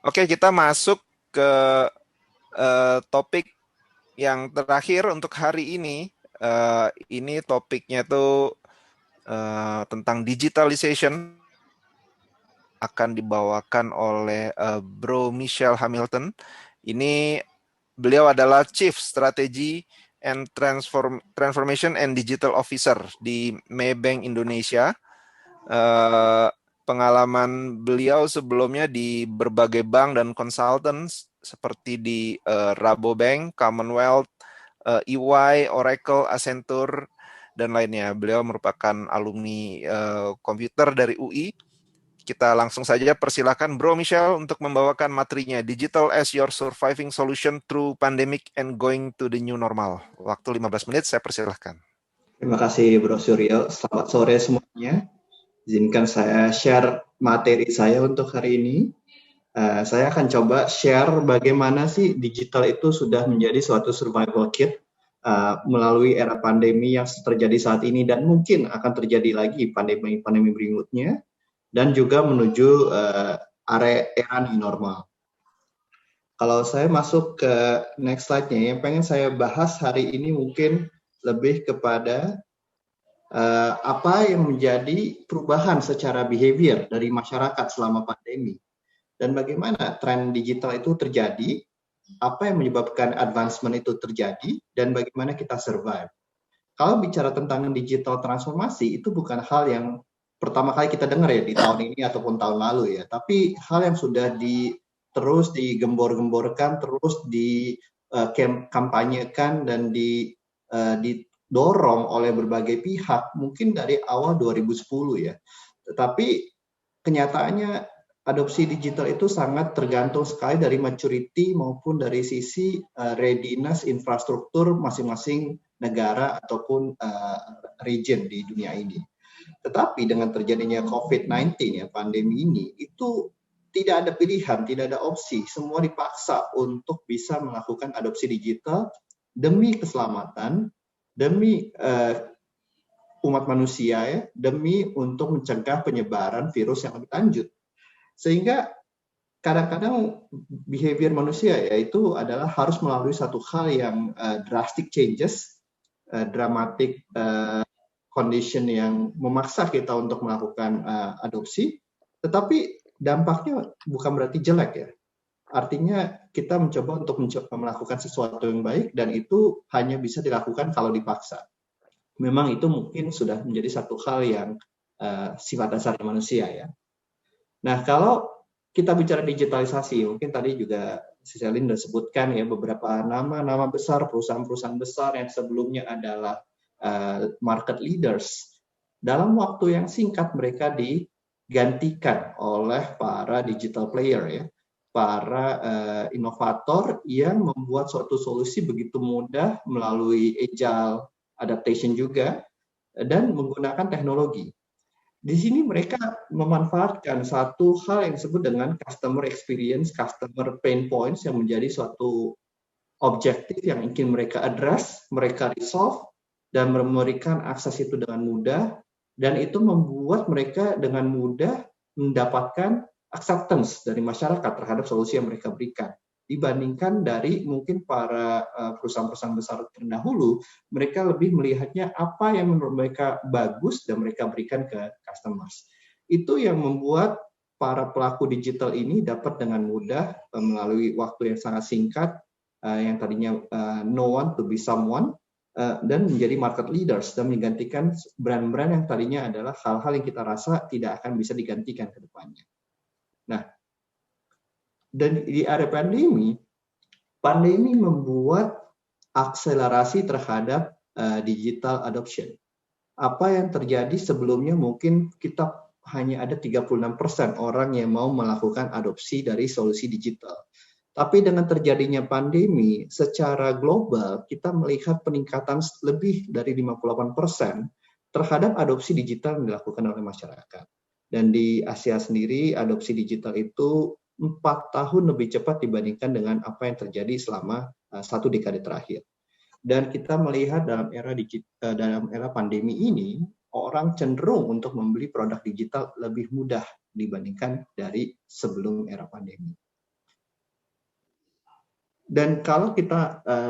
Oke, kita masuk ke topik yang terakhir untuk hari ini. Ini topiknya tuh tentang digitalization, akan dibawakan oleh Bro Michelle Hamilton. Ini beliau adalah Chief Strategy and Transformation and Digital Officer di Maybank Indonesia. Uh, Pengalaman beliau sebelumnya di berbagai bank dan consultants seperti di Rabobank, Commonwealth, EY, Oracle, Accenture, dan lainnya. Beliau merupakan alumni komputer dari UI. Kita langsung saja persilakan Bro Michelle untuk membawakan materinya Digital as Your Surviving Solution Through Pandemic and Going to the New Normal. Waktu 15 menit, saya persilahkan. Terima kasih Bro Suryo. Selamat sore semuanya. Izinkan saya share materi saya untuk hari ini. Saya akan coba share bagaimana sih digital itu sudah menjadi suatu survival kit melalui era pandemi yang terjadi saat ini dan mungkin akan terjadi lagi pandemi berikutnya dan juga menuju era new normal. Kalau saya masuk ke next slide-nya, yang pengen saya bahas hari ini mungkin lebih kepada apa yang menjadi perubahan secara behavior dari masyarakat selama pandemi dan bagaimana tren digital itu terjadi, apa yang menyebabkan advancement itu terjadi, dan bagaimana kita survive. Kalau bicara tentang digital transformasi, itu bukan hal yang pertama kali kita dengar ya di tahun ini ataupun tahun lalu ya, tapi hal yang sudah terus digembor-gemborkan, terus dikampanyekan dan didorong oleh berbagai pihak, mungkin dari awal 2010 ya. Tetapi kenyataannya adopsi digital itu sangat tergantung sekali dari maturity maupun dari sisi readiness infrastruktur masing-masing negara ataupun region di dunia ini. Tetapi dengan terjadinya COVID-19 ya, pandemi ini, itu tidak ada pilihan, tidak ada opsi. Semua dipaksa untuk bisa melakukan adopsi digital demi keselamatan, demi umat manusia ya, demi untuk mencegah penyebaran virus yang lebih lanjut. Sehingga kadang-kadang behavior manusia yaitu adalah harus melalui satu hal yang drastic changes, dramatic condition yang memaksa kita untuk melakukan adopsi, tetapi dampaknya bukan berarti jelek ya. Artinya kita mencoba untuk melakukan sesuatu yang baik dan itu hanya bisa dilakukan kalau dipaksa. Memang itu mungkin sudah menjadi satu hal yang sifat dasar manusia ya. Nah, kalau kita bicara digitalisasi, mungkin tadi juga Siselin sudah sebutkan ya beberapa nama besar, perusahaan-perusahaan besar yang sebelumnya adalah market leaders. Dalam waktu yang singkat mereka digantikan oleh para digital player ya, para inovator yang membuat suatu solusi begitu mudah melalui agile adaptation juga dan menggunakan teknologi. Di sini mereka memanfaatkan satu hal yang disebut dengan customer experience, customer pain points yang menjadi suatu objektif yang ingin mereka address, mereka resolve, dan memberikan akses itu dengan mudah, dan itu membuat mereka dengan mudah mendapatkan acceptance dari masyarakat terhadap solusi yang mereka berikan. Dibandingkan dari mungkin para perusahaan-perusahaan besar terdahulu, mereka lebih melihatnya apa yang menurut mereka bagus dan mereka berikan ke customers. Itu yang membuat para pelaku digital ini dapat dengan mudah melalui waktu yang sangat singkat, yang tadinya no one to be someone, dan menjadi market leaders dan menggantikan brand-brand yang tadinya adalah hal-hal yang kita rasa tidak akan bisa digantikan ke depannya. Nah, dan di era pandemi membuat akselerasi terhadap digital adoption. Apa yang terjadi sebelumnya mungkin kita hanya ada 36% orang yang mau melakukan adopsi dari solusi digital. Tapi dengan terjadinya pandemi, secara global kita melihat peningkatan lebih dari 58% terhadap adopsi digital yang dilakukan oleh masyarakat. Dan di Asia sendiri, adopsi digital itu 4 tahun lebih cepat dibandingkan dengan apa yang terjadi selama 1 dekade terakhir. Dan kita melihat dalam era pandemi ini, orang cenderung untuk membeli produk digital lebih mudah dibandingkan dari sebelum era pandemi. Dan kalau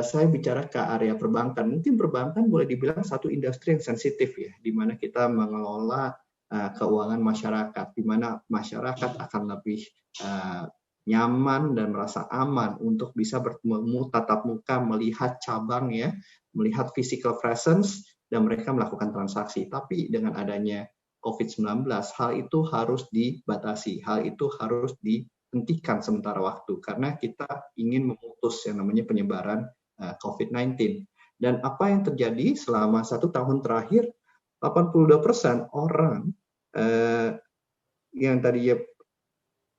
saya bicara ke area perbankan, mungkin perbankan boleh dibilang satu industri yang sensitif ya, di mana kita mengelola keuangan masyarakat, di mana masyarakat akan lebih nyaman dan merasa aman untuk bisa bertemu tatap muka, melihat cabang ya, melihat physical presence, dan mereka melakukan transaksi. Tapi dengan adanya COVID-19, hal itu harus dibatasi, hal itu harus dihentikan sementara waktu, karena kita ingin memutus yang namanya penyebaran COVID-19. Dan apa yang terjadi selama 1 tahun terakhir, 82% orang yang tadinya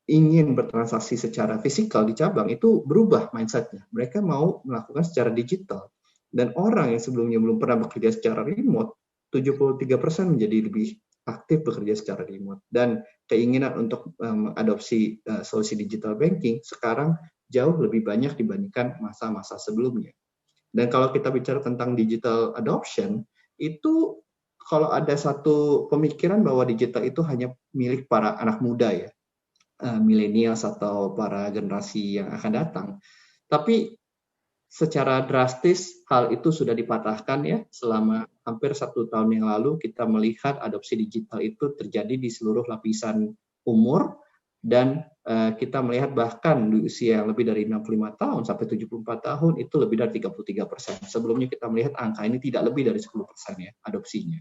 ingin bertransaksi secara fisikal di cabang itu berubah mindsetnya. Mereka mau melakukan secara digital. Dan orang yang sebelumnya belum pernah bekerja secara remote, 73% menjadi lebih aktif bekerja secara remote. Dan keinginan untuk mengadopsi solusi digital banking sekarang jauh lebih banyak dibandingkan masa-masa sebelumnya. Dan kalau kita bicara tentang digital adoption, itu kalau ada satu pemikiran bahwa digital itu hanya milik para anak muda ya, millennials atau para generasi yang akan datang. Tapi secara drastis hal itu sudah dipatahkan ya, selama hampir 1 tahun yang lalu kita melihat adopsi digital itu terjadi di seluruh lapisan umur, dan kita melihat bahkan di usia yang lebih dari 65 tahun sampai 74 tahun itu lebih dari 33%. Sebelumnya kita melihat angka ini tidak lebih dari 10% ya adopsinya.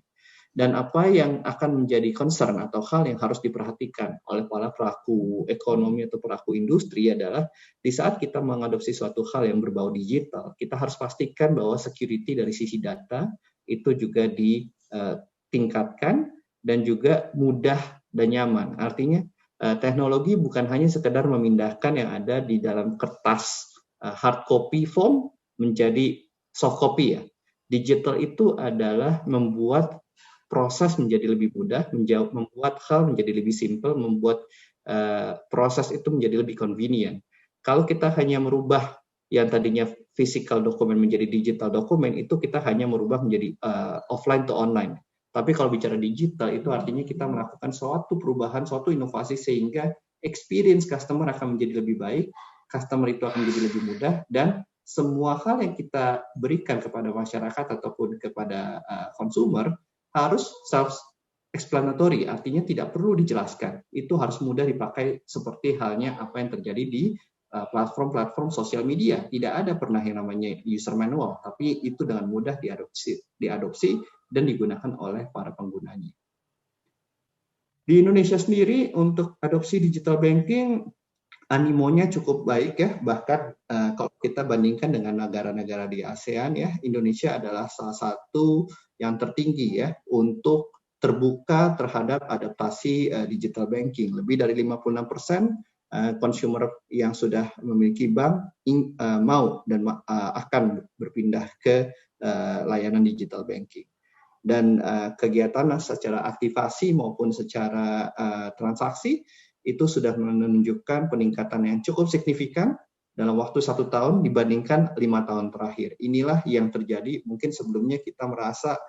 Dan apa yang akan menjadi concern atau hal yang harus diperhatikan oleh para pelaku ekonomi atau pelaku industri adalah di saat kita mengadopsi suatu hal yang berbau digital, kita harus pastikan bahwa security dari sisi data itu juga ditingkatkan dan juga mudah dan nyaman. Artinya teknologi bukan hanya sekedar memindahkan yang ada di dalam kertas hard copy form menjadi soft copy ya. Digital itu adalah membuat proses menjadi lebih mudah, membuat hal menjadi lebih simpel, membuat proses itu menjadi lebih convenient. Kalau kita hanya merubah yang tadinya physical dokumen menjadi digital dokumen, itu kita hanya merubah menjadi offline to online. Tapi kalau bicara digital, itu artinya kita melakukan suatu perubahan, suatu inovasi, sehingga experience customer akan menjadi lebih baik, customer itu akan menjadi lebih mudah, dan semua hal yang kita berikan kepada masyarakat ataupun kepada consumer harus self-explanatory, artinya tidak perlu dijelaskan. Itu harus mudah dipakai seperti halnya apa yang terjadi di platform-platform sosial media. Tidak ada pernah yang namanya user manual, tapi itu dengan mudah diadopsi dan digunakan oleh para penggunanya. Di Indonesia sendiri untuk adopsi digital banking, animonya cukup baik ya, bahkan kalau kita bandingkan dengan negara-negara di ASEAN ya, Indonesia adalah salah satu yang tertinggi ya untuk terbuka terhadap adaptasi digital banking. Lebih dari 56% consumer yang sudah memiliki bank mau dan akan berpindah ke layanan digital banking. Dan kegiatan secara aktivasi maupun secara transaksi itu sudah menunjukkan peningkatan yang cukup signifikan dalam waktu 1 tahun dibandingkan 5 tahun terakhir. Inilah yang terjadi. Mungkin sebelumnya kita merasa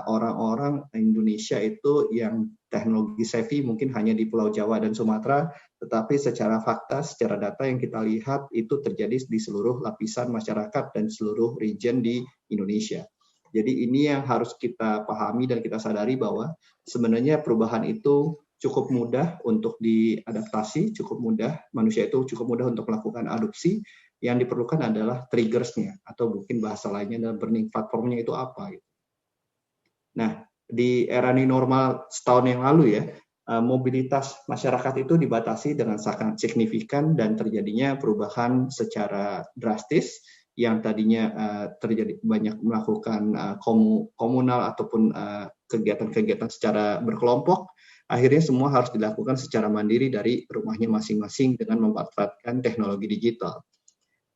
orang-orang Indonesia itu yang teknologi savvy mungkin hanya di Pulau Jawa dan Sumatera, tetapi secara fakta, secara data yang kita lihat itu terjadi di seluruh lapisan masyarakat dan seluruh region di Indonesia. Jadi ini yang harus kita pahami dan kita sadari bahwa sebenarnya perubahan itu cukup mudah untuk diadaptasi, cukup mudah, manusia itu cukup mudah untuk melakukan adopsi. Yang diperlukan adalah triggersnya, atau mungkin bahasa lainnya dalam burning platformnya itu apa. Gitu. Nah, di era new normal setahun yang lalu ya, mobilitas masyarakat itu dibatasi dengan sangat signifikan dan terjadinya perubahan secara drastis yang tadinya terjadi banyak melakukan komunal ataupun kegiatan-kegiatan secara berkelompok, akhirnya semua harus dilakukan secara mandiri dari rumahnya masing-masing dengan memanfaatkan teknologi digital.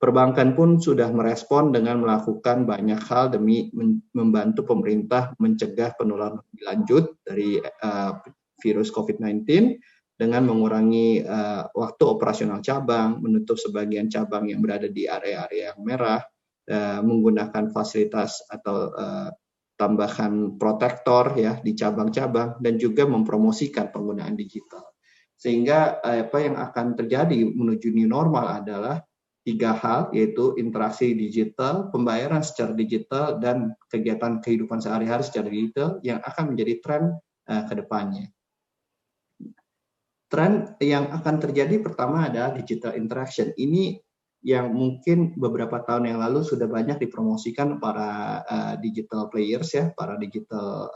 Perbankan pun sudah merespon dengan melakukan banyak hal demi membantu pemerintah mencegah penularan lebih lanjut dari virus COVID-19 dengan mengurangi waktu operasional cabang, menutup sebagian cabang yang berada di area-area yang merah, menggunakan fasilitas atau tambahan protektor ya di cabang-cabang, dan juga mempromosikan penggunaan digital. Sehingga apa yang akan terjadi menuju new normal adalah tiga hal, yaitu interaksi digital, pembayaran secara digital, dan kegiatan kehidupan sehari-hari secara digital yang akan menjadi tren ke depannya. Tren yang akan terjadi pertama adalah digital interaction. Ini yang mungkin beberapa tahun yang lalu sudah banyak dipromosikan para digital players ya, para digital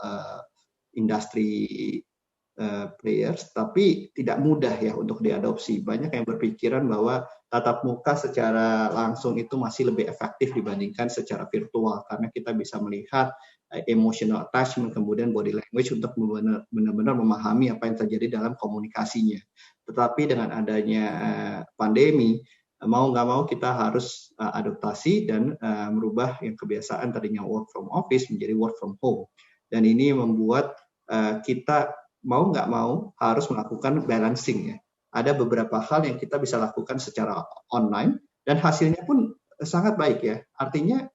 industri players, tapi tidak mudah ya untuk diadopsi. Banyak yang berpikiran bahwa tatap muka secara langsung itu masih lebih efektif dibandingkan secara virtual, karena kita bisa melihat emotional attachment, kemudian body language untuk benar-benar memahami apa yang terjadi dalam komunikasinya. Tetapi dengan adanya pandemi, mau nggak mau kita harus adaptasi dan merubah yang kebiasaan tadinya work from office menjadi work from home. Dan ini membuat kita mau nggak mau harus melakukan balancing ya. Ada beberapa hal yang kita bisa lakukan secara online dan hasilnya pun sangat baik ya. Artinya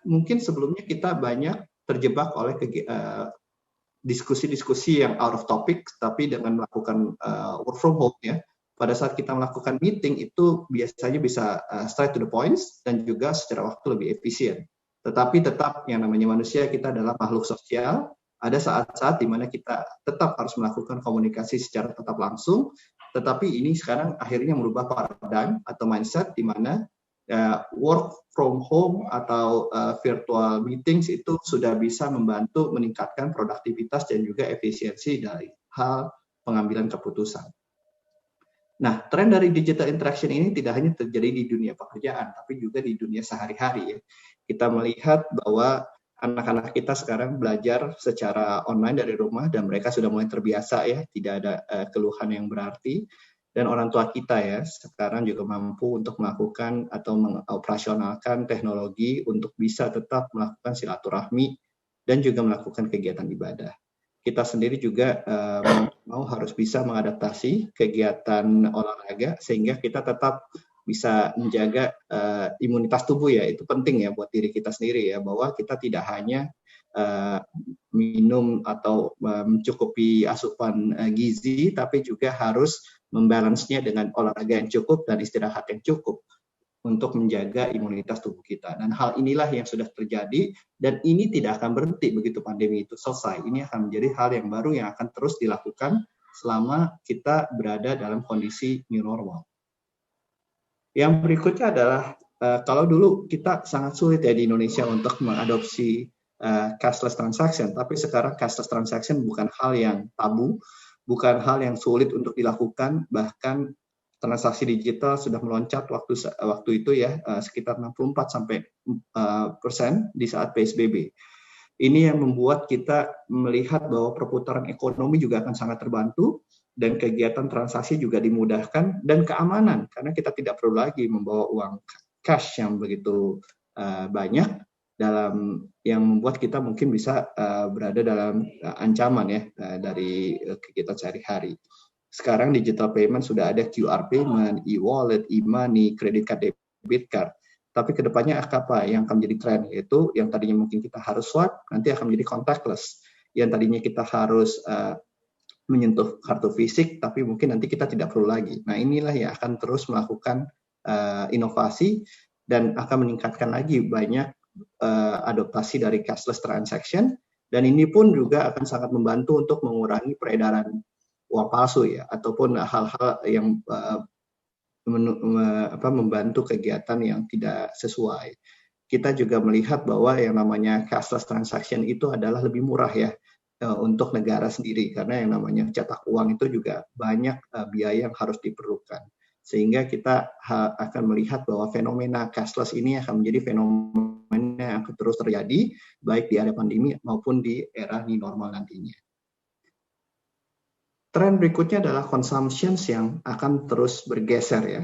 mungkin sebelumnya kita banyak terjebak oleh diskusi-diskusi yang out of topic, tapi dengan melakukan work from home ya. Pada saat kita melakukan meeting itu biasanya bisa straight to the points dan juga secara waktu lebih efisien. Tetapi tetap yang namanya manusia, kita adalah makhluk sosial. Ada saat-saat di mana kita tetap harus melakukan komunikasi secara tetap langsung, tetapi ini sekarang akhirnya merubah paradigm atau mindset di mana work from home atau virtual meetings itu sudah bisa membantu meningkatkan produktivitas dan juga efisiensi dari hal pengambilan keputusan. Nah, tren dari digital interaction ini tidak hanya terjadi di dunia pekerjaan, tapi juga di dunia sehari-hari ya. Kita melihat bahwa anak-anak kita sekarang belajar secara online dari rumah dan mereka sudah mulai terbiasa ya, tidak ada keluhan yang berarti. Dan orang tua kita ya sekarang juga mampu untuk melakukan atau mengoperasionalkan teknologi untuk bisa tetap melakukan silaturahmi dan juga melakukan kegiatan ibadah. Kita sendiri juga mau harus bisa mengadaptasi kegiatan olahraga sehingga kita tetap bisa menjaga imunitas tubuh ya. Itu penting ya buat diri kita sendiri ya, bahwa kita tidak hanya minum atau mencukupi asupan gizi, tapi juga harus membalansnya dengan olahraga yang cukup dan istirahat yang cukup untuk menjaga imunitas tubuh kita. Dan hal inilah yang sudah terjadi dan ini tidak akan berhenti begitu pandemi itu selesai. Ini akan menjadi hal yang baru yang akan terus dilakukan selama kita berada dalam kondisi new normal. Yang berikutnya adalah kalau dulu kita sangat sulit ya di Indonesia untuk mengadopsi cashless transaction, tapi sekarang cashless transaction bukan hal yang tabu, bukan hal yang sulit untuk dilakukan, bahkan transaksi digital sudah meloncat waktu itu ya sekitar 64% di saat PSBB. Ini yang membuat kita melihat bahwa perputaran ekonomi juga akan sangat terbantu dan kegiatan transaksi juga dimudahkan dan keamanan karena kita tidak perlu lagi membawa uang cash yang begitu banyak dalam yang membuat kita mungkin bisa berada dalam ancaman ya dari kegiatan sehari-hari. Sekarang digital payment sudah ada QR payment, e-wallet, e-money, credit card, debit card. Tapi kedepannya apa yang akan menjadi tren? Yaitu yang tadinya mungkin kita harus swipe, nanti akan menjadi contactless. Yang tadinya kita harus menyentuh kartu fisik, tapi mungkin nanti kita tidak perlu lagi. Nah inilah yang akan terus melakukan inovasi dan akan meningkatkan lagi banyak adaptasi dari cashless transaction. Dan ini pun juga akan sangat membantu untuk mengurangi peredaran uang palsu ya, ataupun hal-hal yang membantu kegiatan yang tidak sesuai. Kita juga melihat bahwa yang namanya cashless transaction itu adalah lebih murah ya untuk negara sendiri, karena yang namanya cetak uang itu juga banyak biaya yang harus diperlukan. Sehingga kita akan melihat bahwa fenomena cashless ini akan menjadi fenomena yang akan terus terjadi, baik di era pandemi maupun di era new normal nantinya. Tren berikutnya adalah consumption yang akan terus bergeser ya.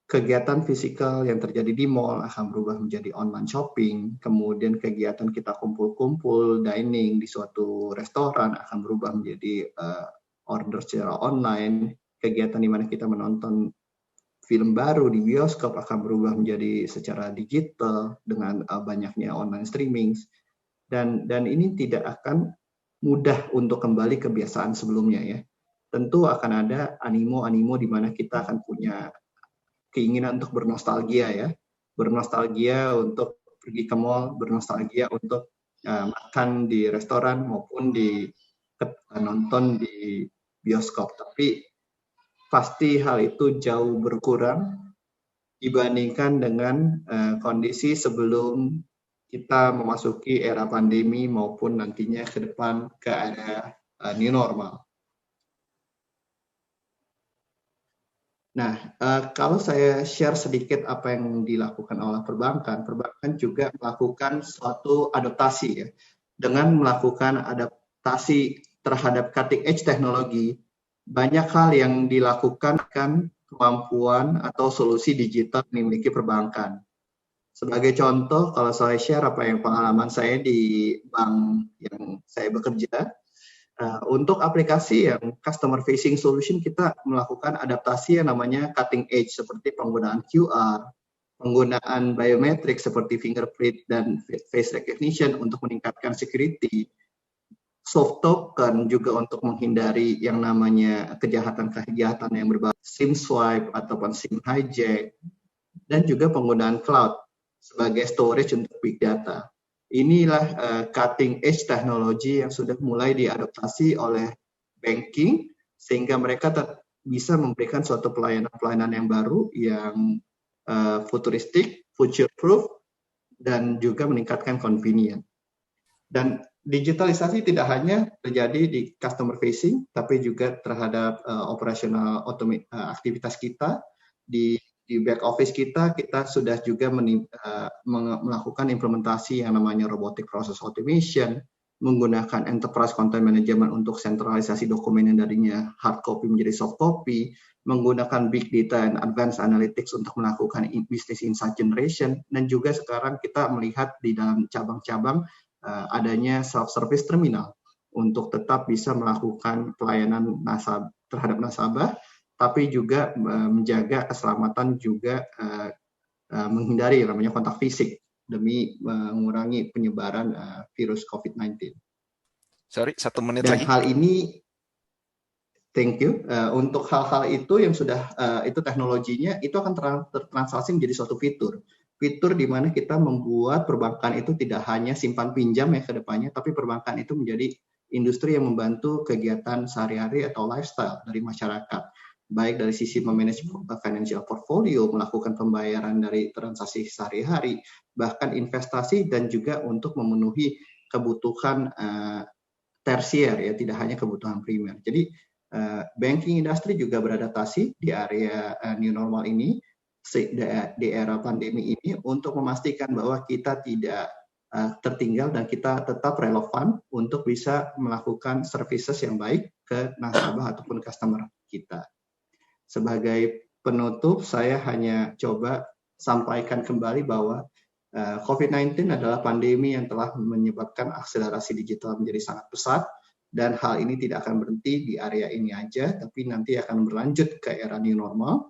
Kegiatan fisikal yang terjadi di mall akan berubah menjadi online shopping, kemudian kegiatan kita kumpul-kumpul, dining di suatu restoran akan berubah menjadi order secara online, kegiatan di mana kita menonton film baru di bioskop akan berubah menjadi secara digital dengan banyaknya online streaming, dan ini tidak akan mudah untuk kembali kebiasaan sebelumnya ya. Tentu akan ada animo-animo di mana kita akan punya keinginan untuk bernostalgia ya, bernostalgia untuk pergi ke mall, bernostalgia untuk makan di restoran maupun nonton di bioskop. Tapi pasti hal itu jauh berkurang dibandingkan dengan kondisi sebelum kita memasuki era pandemi maupun nantinya ke depan ke era new normal. Nah, kalau saya share sedikit apa yang dilakukan oleh perbankan, perbankan juga melakukan suatu adaptasi ya. Dengan melakukan adaptasi terhadap cutting edge teknologi, banyak hal yang dilakukan kan kemampuan atau solusi digital yang dimiliki perbankan. Sebagai contoh, kalau saya share apa yang pengalaman saya di bank yang saya bekerja, untuk aplikasi yang customer facing solution kita melakukan adaptasi yang namanya cutting edge seperti penggunaan QR, penggunaan biometrik seperti fingerprint dan face recognition untuk meningkatkan security, soft token juga untuk menghindari yang namanya kejahatan-kejahatan yang berbau SIM swipe ataupun SIM hijack, dan juga penggunaan cloud sebagai storage untuk big data. Inilah cutting edge teknologi yang sudah mulai diadaptasi oleh banking sehingga mereka bisa memberikan suatu pelayanan-pelayanan yang baru yang futuristik, future proof, dan juga meningkatkan convenience. Dan digitalisasi tidak hanya terjadi di customer facing, tapi juga terhadap operasional aktivitas kita di back office kita sudah juga melakukan implementasi yang namanya robotic process automation, menggunakan enterprise content management untuk sentralisasi dokumen yang darinya hard copy menjadi soft copy, menggunakan big data and advanced analytics untuk melakukan business insight generation, dan juga sekarang kita melihat di dalam cabang-cabang adanya self-service terminal untuk tetap bisa melakukan pelayanan terhadap nasabah, tapi juga menjaga keselamatan juga menghindari yang namanya kontak fisik demi mengurangi penyebaran virus COVID-19. Sorry, 1 menit Dan lagi. hal ini, thank you. Untuk hal-hal itu yang sudah itu teknologinya itu akan tertranslasi menjadi suatu fitur di mana kita membuat perbankan itu tidak hanya simpan pinjam ya ke depannya, tapi perbankan itu menjadi industri yang membantu kegiatan sehari-hari atau lifestyle dari masyarakat. Baik dari sisi memanage financial portfolio, melakukan pembayaran dari transaksi sehari-hari, bahkan investasi dan juga untuk memenuhi kebutuhan tersier ya, tidak hanya kebutuhan primer. Jadi banking industry juga beradaptasi di area new normal ini di era pandemi ini untuk memastikan bahwa kita tidak tertinggal dan kita tetap relevan untuk bisa melakukan services yang baik ke nasabah ataupun customer kita. Sebagai penutup, saya hanya coba sampaikan kembali bahwa COVID-19 adalah pandemi yang telah menyebabkan akselerasi digital menjadi sangat pesat, dan hal ini tidak akan berhenti di area ini aja, tapi nanti akan berlanjut ke era new normal.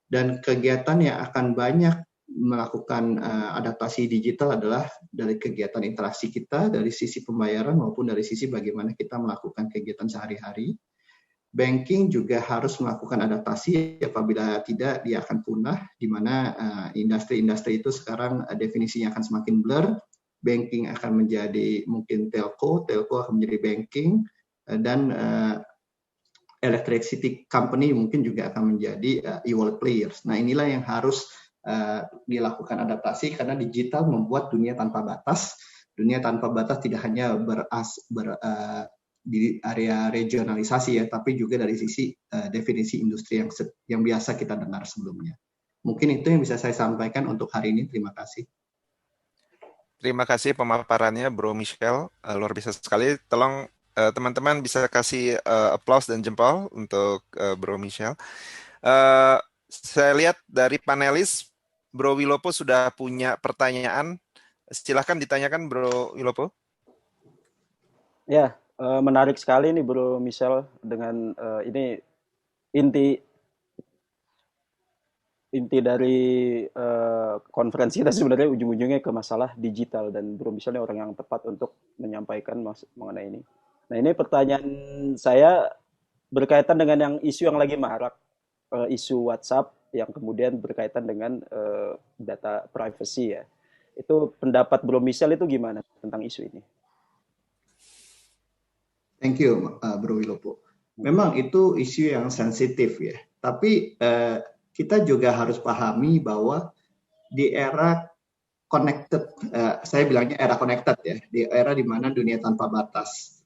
Dan kegiatan yang akan banyak melakukan adaptasi digital adalah dari kegiatan interaksi kita, dari sisi pembayaran maupun dari sisi bagaimana kita melakukan kegiatan sehari-hari. Banking juga harus melakukan adaptasi, apabila tidak dia akan punah, di mana industri-industri itu sekarang definisinya akan semakin blur. Banking akan menjadi mungkin telco akan menjadi banking, dan electricity company mungkin juga akan menjadi e-wallet players. Nah, inilah yang harus dilakukan adaptasi karena digital membuat dunia tanpa batas. Dunia tanpa batas tidak hanya di area regionalisasi ya, tapi juga dari sisi definisi industri yang biasa kita dengar sebelumnya. Mungkin itu yang bisa saya sampaikan untuk hari ini. Terima kasih. Terima kasih pemaparannya Bro Michelle, luar biasa sekali. Tolong teman-teman bisa kasih applause dan jempol untuk Bro Michelle. Saya lihat dari panelis, Bro Wilopo sudah punya pertanyaan. Silahkan ditanyakan Bro Wilopo. Ya, menarik sekali nih Bro Michelle dengan ini inti dari konferensi kita sebenarnya ujung-ujungnya ke masalah digital, dan Bro Michelle orang yang tepat untuk menyampaikan mengenai ini. Nah, ini pertanyaan saya berkaitan dengan isu yang lagi marak, isu WhatsApp yang kemudian berkaitan dengan data privacy ya. Itu pendapat Bro Michel itu gimana tentang isu ini? Thank you, Bro Wilopo. Memang itu isu yang sensitif ya. Tapi kita juga harus pahami bahwa di era connected, saya bilangnya era connected ya, di era di mana dunia tanpa batas.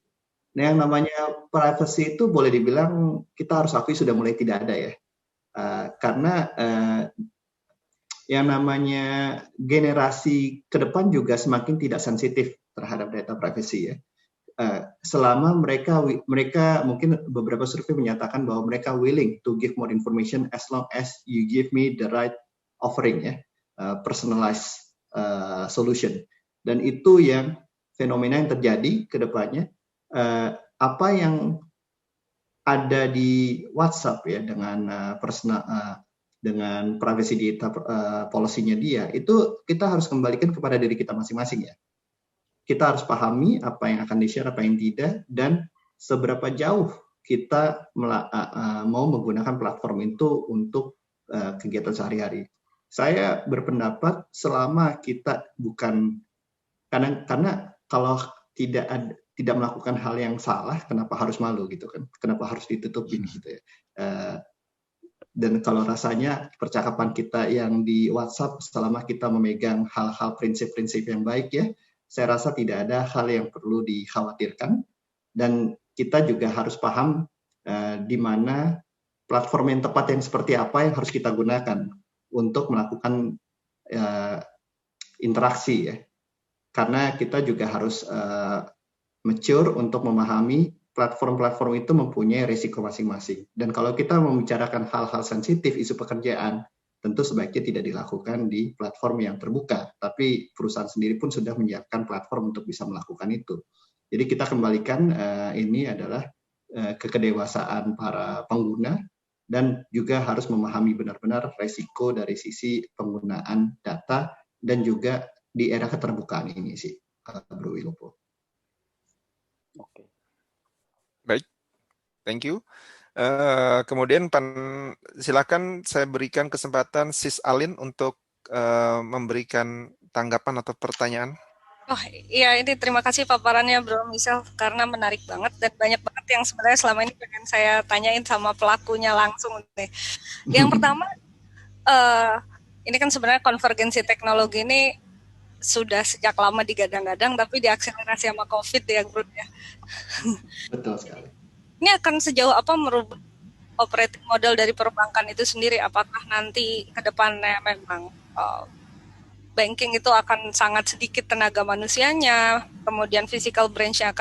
Nah, yang namanya privacy itu boleh dibilang kita harus akui sudah mulai tidak ada ya. Karena yang namanya generasi ke depan juga semakin tidak sensitif terhadap data privacy ya. Selama mereka mungkin beberapa survei menyatakan bahwa mereka willing to give more information as long as you give me the right offering ya, personalized solution. Dan itu yang fenomena yang terjadi ke depannya. Apa yang ada di WhatsApp ya dengan dengan privacy data policy-nya dia, itu kita harus kembalikan kepada diri kita masing-masing ya. Kita harus pahami apa yang akan di-share, apa yang tidak, dan seberapa jauh kita mau menggunakan platform itu untuk kegiatan sehari-hari. Saya berpendapat selama kita bukan, karena kalau tidak melakukan hal yang salah, kenapa harus malu gitu kan? Kenapa harus ditutupin gitu ya? Dan kalau rasanya percakapan kita yang di WhatsApp, selama kita memegang hal-hal prinsip-prinsip yang baik ya, saya rasa tidak ada hal yang perlu dikhawatirkan, dan kita juga harus paham di mana platform yang tepat yang seperti apa yang harus kita gunakan untuk melakukan interaksi ya. Karena kita juga harus mature untuk memahami platform-platform itu mempunyai risiko masing-masing. Dan kalau kita membicarakan hal-hal sensitif, isu pekerjaan, tentu sebaiknya tidak dilakukan di platform yang terbuka, tapi perusahaan sendiri pun sudah menyiapkan platform untuk bisa melakukan itu. Jadi kita kembalikan ini adalah kekedewasaan para pengguna, dan juga harus memahami benar-benar risiko dari sisi penggunaan data, dan juga di era keterbukaan ini sih, Bro Wilopo. Oke. Baik, thank you. Kemudian silakan saya berikan kesempatan Sis Alin untuk memberikan tanggapan atau pertanyaan. Oh iya, ini terima kasih paparannya Bro Michel, karena menarik banget dan banyak banget yang sebenarnya selama ini pengen saya tanyain sama pelakunya langsung nih. Yang pertama, ini kan sebenarnya konvergensi teknologi ini sudah sejak lama digadang-gadang, tapi diakselerasi sama COVID ya Bro ya. Betul sekali. Ini akan sejauh apa merubah operating model dari perbankan itu sendiri? Apakah nanti ke depannya memang banking itu akan sangat sedikit tenaga manusianya, kemudian physical branch-nya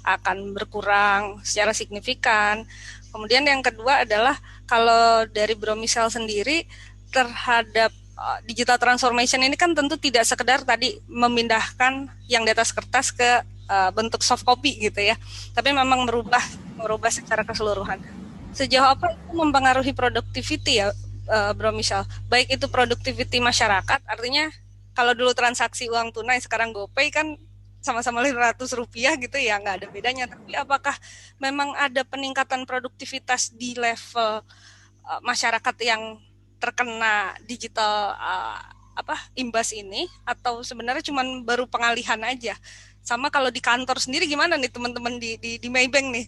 akan berkurang secara signifikan. Kemudian yang kedua adalah kalau dari Bro Michel sendiri terhadap digital transformation ini kan tentu tidak sekedar tadi memindahkan yang di atas kertas ke bentuk soft copy gitu ya, tapi memang merubah secara keseluruhan. Sejauh apa itu mempengaruhi productivity ya Bro Michel? Baik itu productivity masyarakat, artinya kalau dulu transaksi uang tunai, sekarang GoPay kan sama-sama Rp500 gitu ya, nggak ada bedanya. Tapi apakah memang ada peningkatan produktivitas di level masyarakat yang terkena digital imbas ini, atau sebenarnya cuma baru pengalihan aja? Sama kalau di kantor sendiri gimana nih teman-teman di Maybank nih?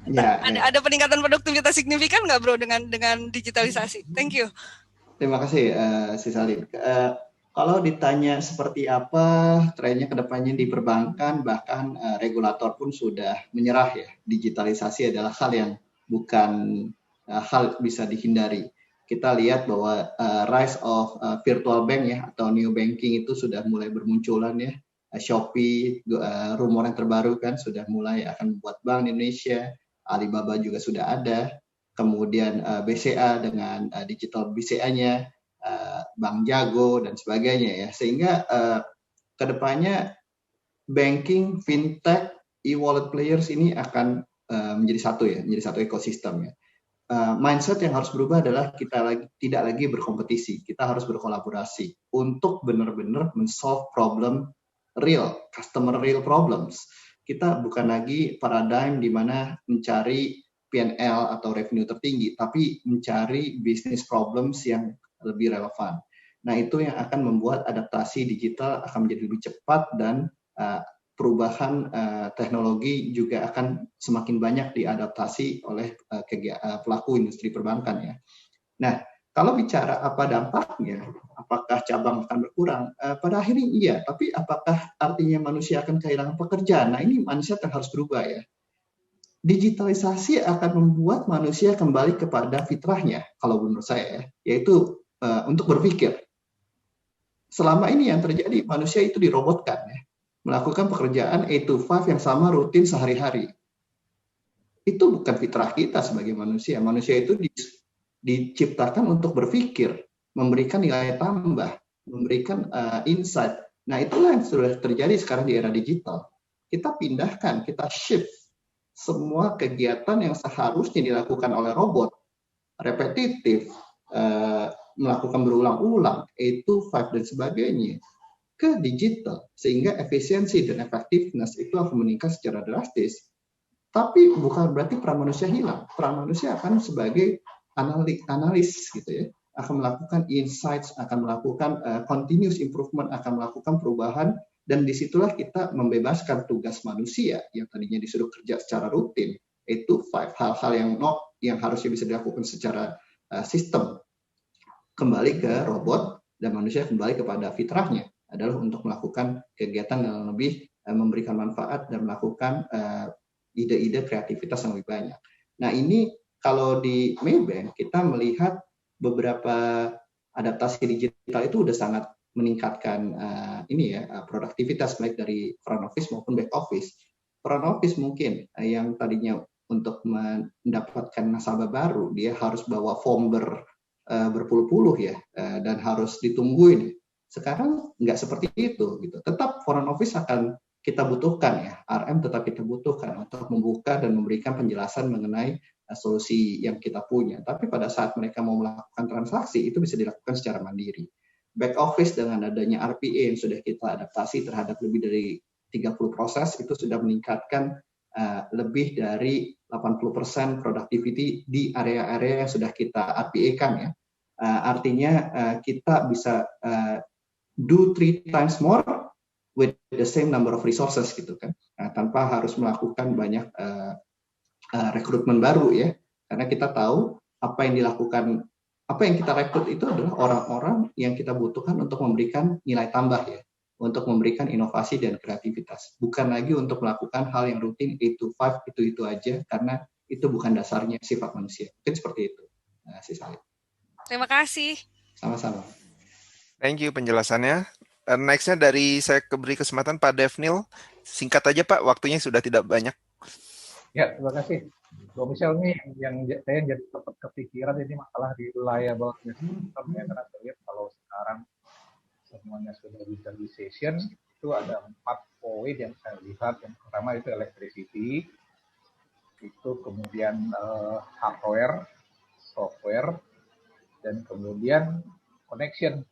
Ya, ada peningkatan produktivitas signifikan nggak Bro dengan digitalisasi? Thank you. Terima kasih, Sis Alin. Kalau ditanya seperti apa trennya ke depannya di perbankan, bahkan regulator pun sudah menyerah ya. Digitalisasi adalah hal yang bukan hal bisa dihindari. Kita lihat bahwa rise of virtual bank ya, atau new banking itu sudah mulai bermunculan ya. Shopee, rumor yang terbaru kan sudah mulai akan membuat bank di Indonesia. Alibaba juga sudah ada. Kemudian BCA dengan digital BCA-nya, Bank Jago dan sebagainya ya, sehingga kedepannya banking, fintech, e-wallet players ini akan menjadi satu ekosistem ya. Mindset yang harus berubah adalah kita tidak lagi berkompetisi, kita harus berkolaborasi untuk benar-benar men-solve problem customer real problems. Kita bukan lagi paradigm di mana mencari P&L atau revenue tertinggi, tapi mencari business problems yang lebih relevan. Nah, itu yang akan membuat adaptasi digital akan menjadi lebih cepat dan perubahan teknologi juga akan semakin banyak diadaptasi oleh pelaku industri perbankan ya. Nah, kalau bicara apa dampaknya, apakah cabang akan berkurang? Pada akhirnya iya, tapi apakah artinya manusia akan kehilangan pekerjaan? Nah, ini manusia harus berubah ya. Digitalisasi akan membuat manusia kembali kepada fitrahnya, kalau menurut saya, yaitu untuk berpikir. Selama ini yang terjadi, manusia itu dirobotkan, ya, melakukan pekerjaan 8 to 5 yang sama rutin sehari-hari. Itu bukan fitrah kita sebagai manusia. Manusia itu diciptakan untuk berpikir, memberikan nilai tambah, memberikan insight. Nah, itulah yang sudah terjadi sekarang di era digital. Kita pindahkan, kita shift semua kegiatan yang seharusnya dilakukan oleh robot, repetitif, melakukan berulang-ulang, 8 to 5 dan sebagainya, ke digital, sehingga efisiensi dan efektivitas itu akan meningkat secara drastis. Tapi bukan berarti peran manusia hilang. Peran manusia akan sebagai analis gitu ya, akan melakukan insights, akan melakukan continuous improvement, akan melakukan perubahan, dan disitulah kita membebaskan tugas manusia yang tadinya disuruh kerja secara rutin, itu 5 hal-hal yang harusnya bisa dilakukan secara sistem, kembali ke robot, dan manusia kembali kepada fitrahnya, adalah untuk melakukan kegiatan yang lebih memberikan manfaat dan melakukan ide-ide kreativitas yang lebih banyak. Nah, ini kalau di Maybank kita melihat beberapa adaptasi digital itu udah sangat meningkatkan produktivitas baik dari front office maupun back office. Front office mungkin yang tadinya untuk mendapatkan nasabah baru dia harus bawa form berpuluh-puluh ya, dan harus ditungguin. Sekarang nggak seperti itu gitu. Tetap front office akan kita butuhkan ya, RM tetap kita butuhkan untuk membuka dan memberikan penjelasan mengenai solusi yang kita punya. Tapi pada saat mereka mau melakukan transaksi itu bisa dilakukan secara mandiri. Back office dengan adanya RPA yang sudah kita adaptasi terhadap lebih dari 30 proses itu sudah meningkatkan lebih dari 80% productivity di area-area yang sudah kita RPA-kan ya. Artinya kita bisa do 3 times more with the same number of resources gitu kan, tanpa harus melakukan banyak rekrutmen baru ya, karena kita tahu apa yang dilakukan, apa yang kita rekrut itu adalah orang-orang yang kita butuhkan untuk memberikan nilai tambah ya, untuk memberikan inovasi dan kreativitas, bukan lagi untuk melakukan hal yang rutin 8 to 5 itu aja, karena itu bukan dasarnya sifat manusia. Mungkin seperti itu. Terima kasih. Sama-sama. Thank you penjelasannya. Next-nya dari saya beri kesempatan Pak Devnil. Singkat aja Pak, waktunya sudah tidak banyak. Ya, terima kasih. Bro Michel nih yang saya jadi sempat kepikiran ini masalah di reliable system ya, karena saya lihat kalau sekarang semuanya sudah digitalization, itu ada 4 poin yang saya lihat. Yang pertama itu electricity, itu kemudian hardware, software, dan kemudian connection.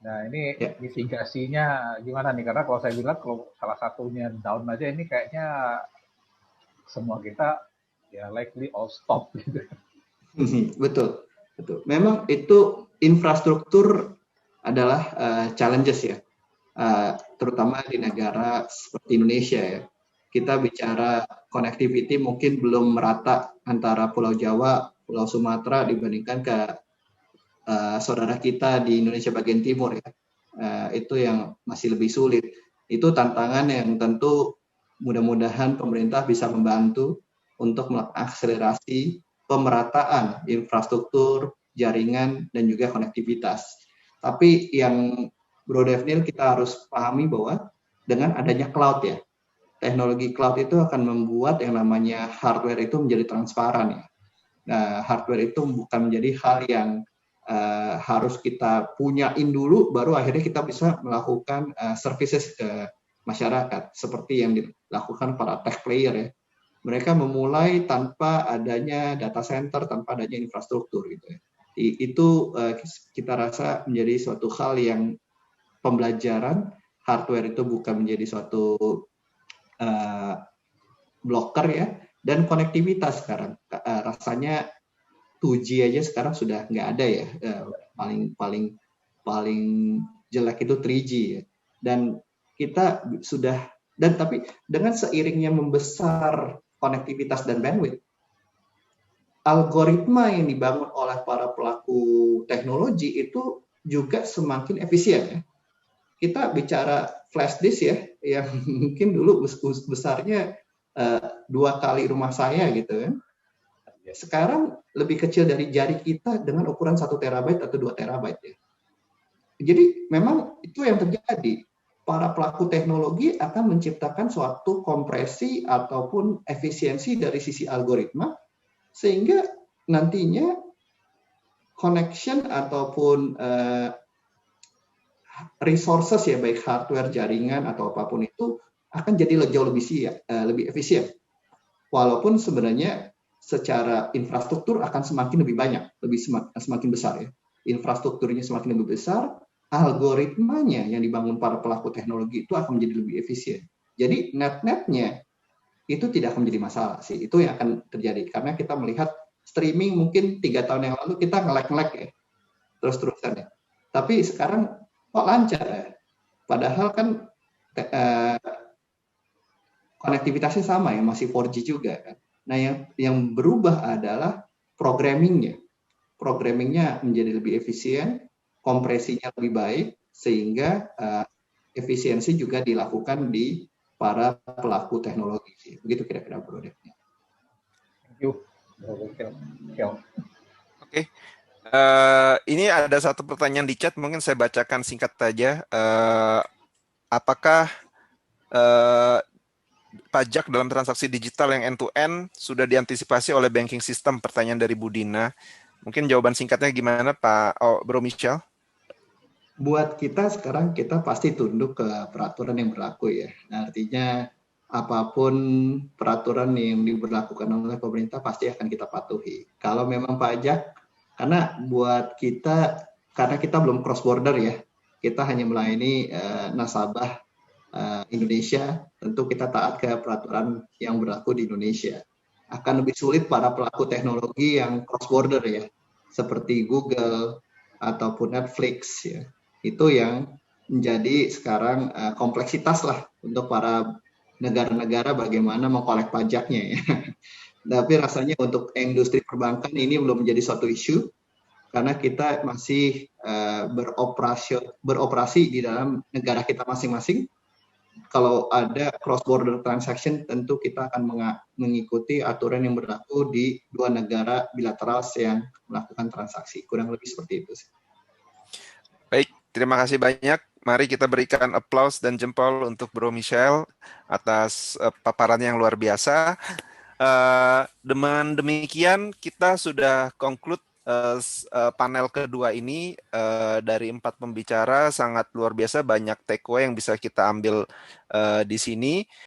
Nah, ini mitigasinya gimana nih? Karena kalau saya bilang kalau salah satunya down aja ini kayaknya semua kita ya likely all stop gitu. Betul. Memang itu infrastruktur adalah challenges ya, terutama di negara seperti Indonesia ya. Kita bicara connectivity mungkin belum merata antara Pulau Jawa, Pulau Sumatera dibandingkan ke saudara kita di Indonesia bagian timur ya. Itu yang masih lebih sulit. Itu tantangan yang tentu mudah-mudahan pemerintah bisa membantu untuk mengakselerasi pemerataan infrastruktur, jaringan, dan juga konektivitas. Tapi yang Bro Devnil kita harus pahami bahwa dengan adanya cloud ya, teknologi cloud itu akan membuat yang namanya hardware itu menjadi transparan ya. Nah, hardware itu bukan menjadi hal yang harus kita punyain dulu, baru akhirnya kita bisa melakukan services ke masyarakat, seperti yang dilakukan para tech player ya. Mereka memulai tanpa adanya data center, tanpa adanya infrastruktur gitu ya. Itu kita rasa menjadi suatu hal yang pembelajaran. Hardware itu bukan menjadi suatu blocker ya, Dan konektivitas sekarang rasanya 2G aja sekarang sudah nggak ada ya. Paling paling paling jelek itu 3G ya. Dan kita sudah tapi dengan seiringnya membesar konektivitas dan bandwidth, algoritma yang dibangun oleh para pelaku teknologi itu juga semakin efisien ya. Kita bicara flash disk ya, yang mungkin dulu besarnya 2 kali rumah saya gitu kan. Sekarang lebih kecil dari jari kita dengan ukuran 1 terabyte atau 2 terabyte ya. Jadi memang itu yang terjadi. Para pelaku teknologi akan menciptakan suatu kompresi ataupun efisiensi dari sisi algoritma, sehingga nantinya connection ataupun resources ya, baik hardware, jaringan atau apapun itu akan jadi jauh lebih efisien. Walaupun sebenarnya secara infrastruktur akan semakin lebih banyak, semakin besar ya. Infrastrukturnya semakin lebih besar, algoritmanya yang dibangun para pelaku teknologi itu akan menjadi lebih efisien. Jadi net-netnya itu tidak akan menjadi masalah sih. Itu yang akan terjadi karena kita melihat streaming mungkin 3 tahun yang lalu kita nge-lag ya, terus-terusan ya. Tapi sekarang kok lancar ya. Padahal kan konektivitasnya sama ya, masih 4G juga kan. Nah, yang berubah adalah programmingnya. Programmingnya menjadi lebih efisien, kompresinya lebih baik, sehingga efisiensi juga dilakukan di para pelaku teknologi. Begitu kira-kira Bro Dev. Thank you. Oke. Ini ada satu pertanyaan di chat, mungkin saya bacakan singkat saja. Apakah pajak dalam transaksi digital yang end-to-end sudah diantisipasi oleh banking system? Pertanyaan dari Budina. Mungkin jawaban singkatnya gimana Pak Bro Michel? Buat kita sekarang kita pasti tunduk ke peraturan yang berlaku ya. Nah, artinya apapun peraturan yang diberlakukan oleh pemerintah pasti akan kita patuhi. Kalau memang pajak, karena buat kita, karena kita belum cross border ya, kita hanya melayani nasabah Indonesia, tentu kita taat ke peraturan yang berlaku di Indonesia. Akan lebih sulit para pelaku teknologi yang cross border ya, seperti Google ataupun Netflix ya. Itu yang menjadi sekarang kompleksitas lah untuk para negara-negara bagaimana mengkolek pajaknya ya. Tapi rasanya untuk industri perbankan ini belum menjadi suatu isu karena kita masih beroperasi di dalam negara kita masing-masing. Kalau ada cross border transaction tentu kita akan mengikuti aturan yang berlaku di 2 negara bilateral yang melakukan transaksi. Kurang lebih seperti itu. Baik, terima kasih banyak. Mari kita berikan aplaus dan jempol untuk Bro Michel atas paparan yang luar biasa. Dengan demikian kita sudah conclude panel kedua ini. Dari 4 pembicara sangat luar biasa, banyak takeaway yang bisa kita ambil di sini.